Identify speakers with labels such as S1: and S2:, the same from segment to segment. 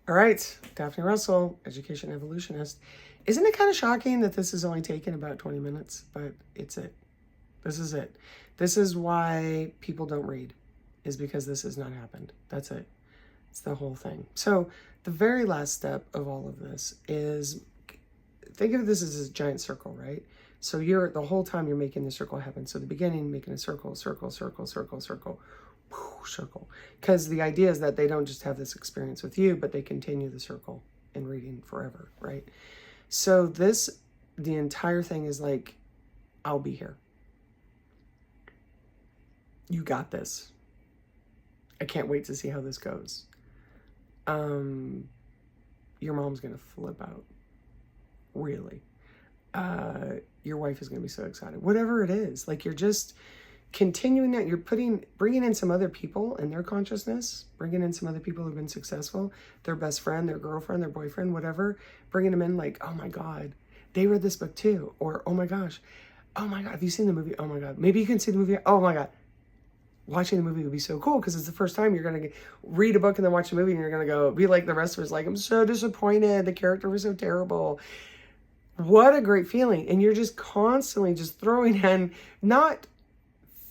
S1: All right, Daphne Russell, education evolutionist. Isn't it kind of shocking that this has only taken about 20 minutes? But it's it. This is it. This is why people don't read, is because this has not happened. That's it. It's the whole thing. So the very last step of all of this is, think of this as a giant circle, right? So the whole time you're making the circle happen. So the beginning, making a circle, circle, circle, circle, circle, circle. Because the idea is that they don't just have this experience with you, but they continue the circle in reading forever, right? So the entire thing is like, I'll be here. You got this. I can't wait to see how this goes. Your mom's going to flip out. Really. Your wife is going to be so excited. Whatever it is, like you're just continuing that. You're bringing in some other people and their consciousness, bringing in some other people who've been successful, their best friend, their girlfriend, their boyfriend, whatever, bringing them in like, oh my God, they read this book too. Or, oh my gosh, have you seen the movie? Oh my God, maybe you can see the movie. Oh my God. Watching the movie would be so cool because it's the first time you're going to read a book and then watch a movie and you're going to go be like the rest of us, like, I'm so disappointed. The character was so terrible. What a great feeling. And you're just constantly just throwing in not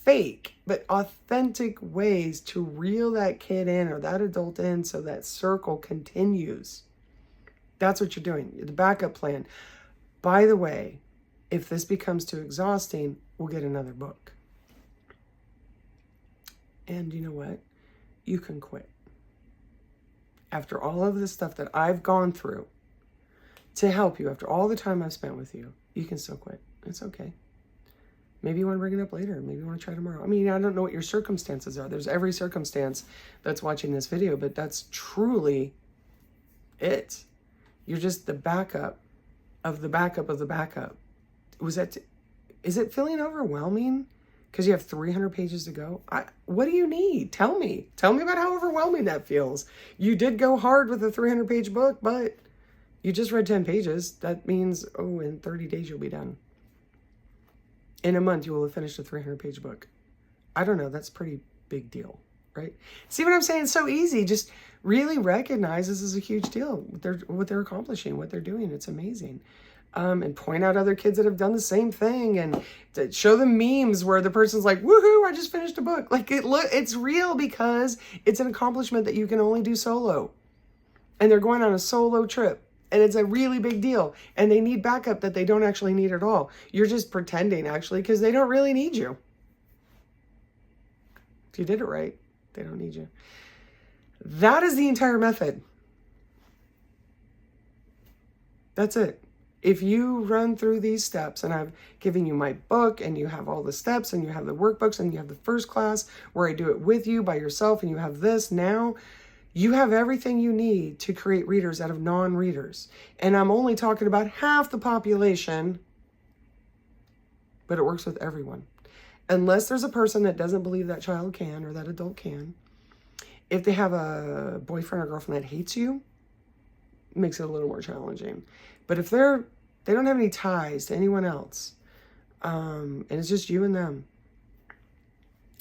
S1: fake, but authentic ways to reel that kid in or that adult in so that circle continues. That's what you're doing. The backup plan. By the way, if this becomes too exhausting, we'll get another book. And you know what? You can quit. After all of the stuff that I've gone through to help you, after all the time I've spent with you, you can still quit. It's okay. Maybe you want to bring it up later. Maybe you want to try tomorrow. I mean, I don't know what your circumstances are. There's every circumstance that's watching this video, but that's truly it. You're just the backup of the backup of the backup. Is it feeling overwhelming? Because you have 300 pages to go? What do you need? Tell me. Tell me about how overwhelming that feels. You did go hard with a 300-page book, but you just read 10 pages. That means, in 30 days you'll be done. In a month, you will have finished a 300-page book. I don't know. That's a pretty big deal, right? See what I'm saying? It's so easy. Just really recognize this is a huge deal. What they're accomplishing, what they're doing. It's amazing. And point out other kids that have done the same thing and to show them memes where the person's like, woohoo, I just finished a book. Like it's real because it's an accomplishment that you can only do solo. And they're going on a solo trip. And it's a really big deal. And they need backup that they don't actually need at all. You're just pretending, actually, because they don't really need you. If you did it right, they don't need you. That is the entire method. That's it. If you run through these steps, and I've given you my book, and you have all the steps, and you have the workbooks, and you have the first class where I do it with you by yourself, and you have this now, you have everything you need to create readers out of non-readers. And I'm only talking about half the population, but it works with everyone. Unless there's a person that doesn't believe that child can or that adult can. If they have a boyfriend or girlfriend that hates you, it makes it a little more challenging. But if they don't have any ties to anyone else, and it's just you and them.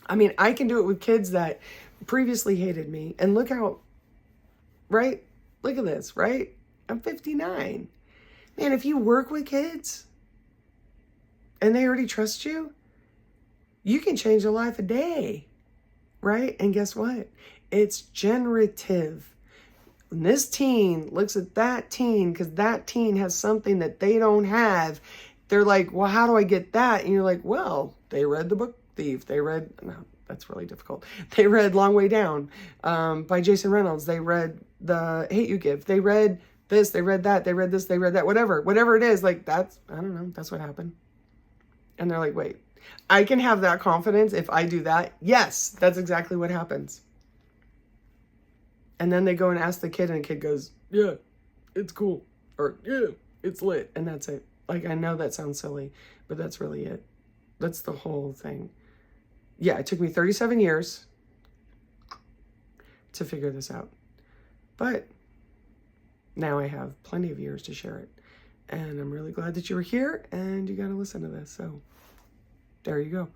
S1: I mean, I can do it with kids that previously hated me. And look how, right? Look at this, right? I'm 59. Man, if you work with kids and they already trust you, you can change a life a day, right? And guess what? It's generative. When this teen looks at that teen, because that teen has something that they don't have, they're like, well, how do I get that? And you're like, well, they read The Book Thief. No, that's really difficult. They read Long Way Down by Jason Reynolds. They read The Hate You Give. They read this, they read that, they read this, they read that, whatever it is. Like I don't know, that's what happened. And they're like, wait, I can have that confidence if I do that? Yes, that's exactly what happens. And then they go and ask the kid, and the kid goes, yeah, it's cool. Or, yeah, it's lit. And that's it. Like, I know that sounds silly, but that's really it. That's the whole thing. Yeah, it took me 37 years to figure this out. But now I have plenty of years to share it. And I'm really glad that you were here and you got to listen to this. So there you go.